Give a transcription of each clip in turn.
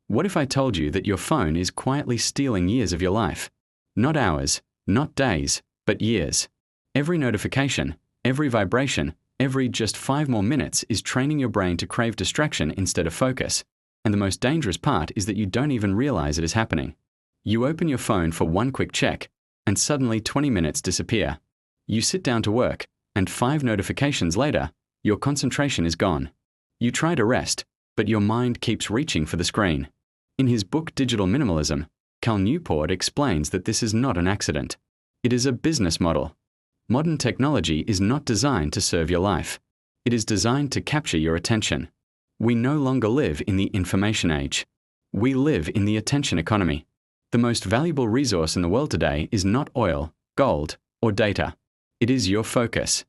What if I told you that your phone is quietly stealing years of your life? Not hours, not days, but years. Every notification, every vibration, every just 5 more minutes is training your brain to crave distraction instead of focus. And the most dangerous part is that you don't even realize it is happening. You open your phone for one quick check, and suddenly 20 minutes disappear. You sit down to work, and 5 notifications later, your concentration is gone. You try to rest, but your mind keeps reaching for the screen. In his book Digital Minimalism, Cal Newport explains that this is not an accident. It is a business model. Modern technology is not designed to serve your life. It is designed to capture your attention. We no longer live in the information age. We live in the attention economy. The most valuable resource in the world today is not oil, gold, or data. It is your focus.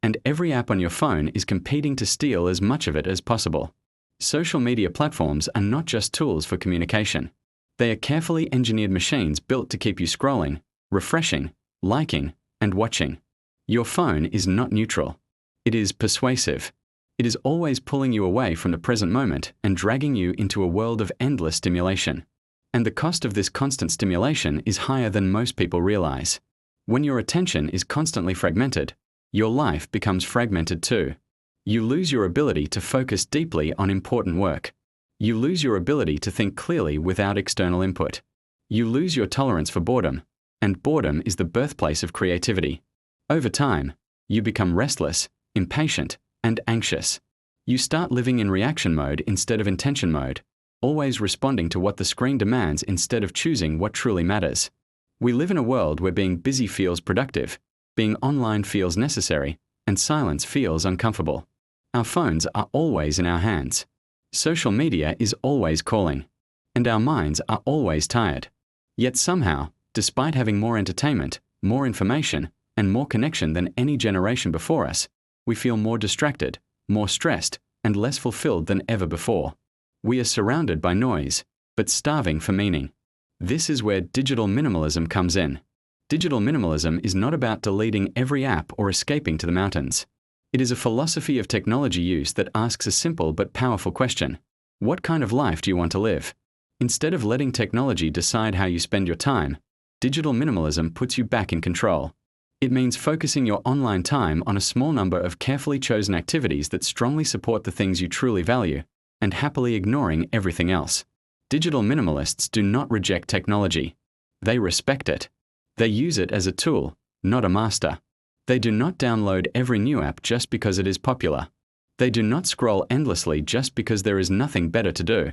And every app on your phone is competing to steal as much of it as possible. Social media platforms are not just tools for communication. They are carefully engineered machines built to keep you scrolling, refreshing, liking, and watching. Your phone is not neutral. It is persuasive. It is always pulling you away from the present moment and dragging you into a world of endless stimulation. And the cost of this constant stimulation is higher than most people realize. When your attention is constantly fragmented, your life becomes fragmented too. You lose your ability to focus deeply on important work. You lose your ability to think clearly without external input. You lose your tolerance for boredom, and boredom is the birthplace of creativity. Over time, you become restless, impatient, and anxious. You start living in reaction mode instead of intention mode, always responding to what the screen demands instead of choosing what truly matters. We live in a world where being busy feels productive, being online feels necessary, and silence feels uncomfortable. Our phones are always in our hands. Social media is always calling, and our minds are always tired. Yet somehow, despite having more entertainment, more information, and more connection than any generation before us, we feel more distracted, more stressed, and less fulfilled than ever before. We are surrounded by noise, but starving for meaning. This is where digital minimalism comes in. Digital minimalism is not about deleting every app or escaping to the mountains. It is a philosophy of technology use that asks a simple but powerful question. What kind of life do you want to live? Instead of letting technology decide how you spend your time, digital minimalism puts you back in control. It means focusing your online time on a small number of carefully chosen activities that strongly support the things you truly value, and happily ignoring everything else. Digital minimalists do not reject technology. They respect it. They use it as a tool, not a master. They do not download every new app just because it is popular. They do not scroll endlessly just because there is nothing better to do.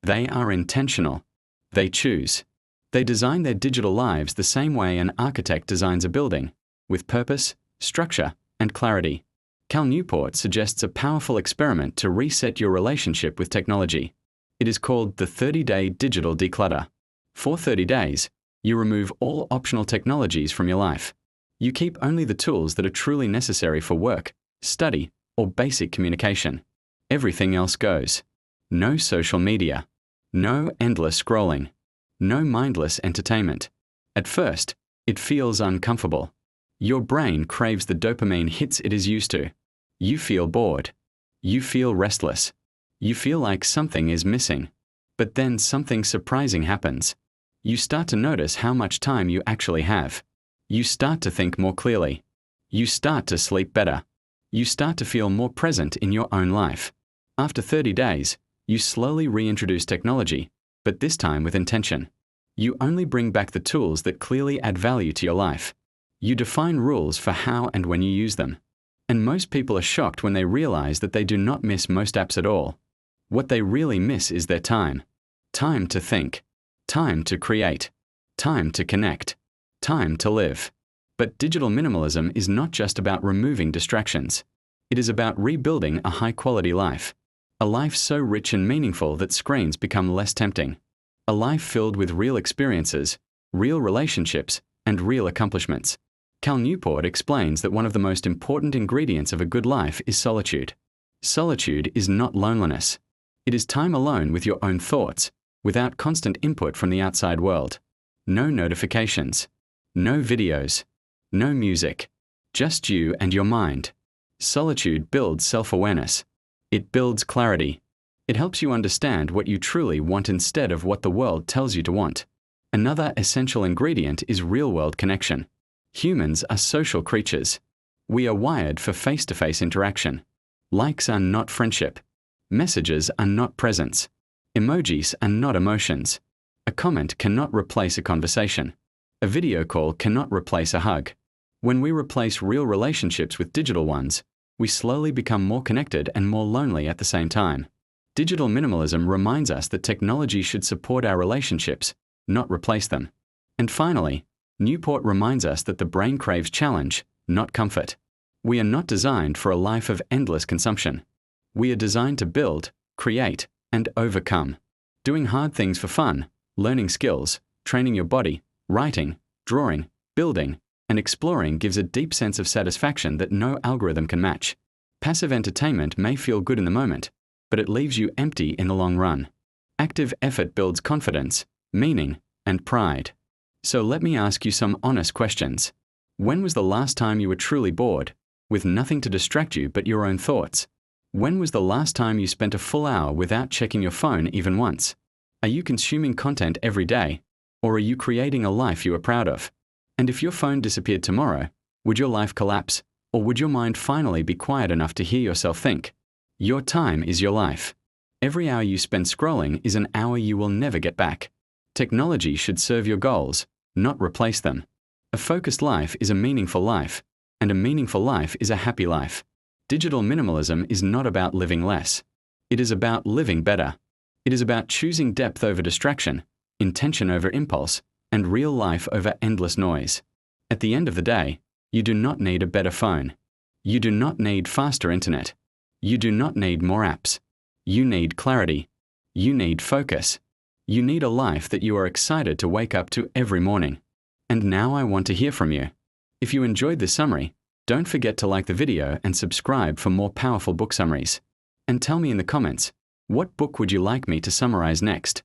They are intentional. They choose. They design their digital lives the same way an architect designs a building, with purpose, structure, and clarity. Cal Newport suggests a powerful experiment to reset your relationship with technology. It is called the 30-day digital declutter. For 30 days, you remove all optional technologies from your life. You keep only the tools that are truly necessary for work, study, or basic communication. Everything else goes. No social media. No endless scrolling. No mindless entertainment. At first, it feels uncomfortable. Your brain craves the dopamine hits it is used to. You feel bored. You feel restless. You feel like something is missing. But then something surprising happens. You start to notice how much time you actually have. You start to think more clearly. You start to sleep better. You start to feel more present in your own life. After 30 days, you slowly reintroduce technology, but this time with intention. You only bring back the tools that clearly add value to your life. You define rules for how and when you use them. And most people are shocked when they realize that they do not miss most apps at all. What they really miss is their time. Time to think. Time to create. Time to connect. Time to live. But digital minimalism is not just about removing distractions. It is about rebuilding a high-quality life. A life so rich and meaningful that screens become less tempting. A life filled with real experiences, real relationships, and real accomplishments. Cal Newport explains that one of the most important ingredients of a good life is solitude. Solitude is not loneliness. It is time alone with your own thoughts, without constant input from the outside world. No notifications. No videos. No music. Just you and your mind. Solitude builds self-awareness. It builds clarity. It helps you understand what you truly want instead of what the world tells you to want. Another essential ingredient is real-world connection. Humans are social creatures. We are wired for face-to-face interaction. Likes are not friendship. Messages are not presence. Emojis are not emotions. A comment cannot replace a conversation. A video call cannot replace a hug. When we replace real relationships with digital ones, we slowly become more connected and more lonely at the same time. Digital minimalism reminds us that technology should support our relationships, not replace them. And finally, Newport reminds us that the brain craves challenge, not comfort. We are not designed for a life of endless consumption. We are designed to build, create, and overcome. Doing hard things for fun, learning skills, training your body, writing, drawing, building, and exploring gives a deep sense of satisfaction that no algorithm can match. Passive entertainment may feel good in the moment, but it leaves you empty in the long run. Active effort builds confidence, meaning, and pride. So let me ask you some honest questions. When was the last time you were truly bored, with nothing to distract you but your own thoughts? When was the last time you spent a full hour without checking your phone even once? Are you consuming content every day, or are you creating a life you are proud of? And if your phone disappeared tomorrow, would your life collapse, or would your mind finally be quiet enough to hear yourself think? Your time is your life. Every hour you spend scrolling is an hour you will never get back. Technology should serve your goals, not replace them. A focused life is a meaningful life, and a meaningful life is a happy life. Digital minimalism is not about living less. It is about living better. It is about choosing depth over distraction, intention over impulse, and real life over endless noise. At the end of the day, you do not need a better phone. You do not need faster internet. You do not need more apps. You need clarity. You need focus. You need a life that you are excited to wake up to every morning. And now I want to hear from you. If you enjoyed this summary, don't forget to like the video and subscribe for more powerful book summaries. And tell me in the comments, what book would you like me to summarize next?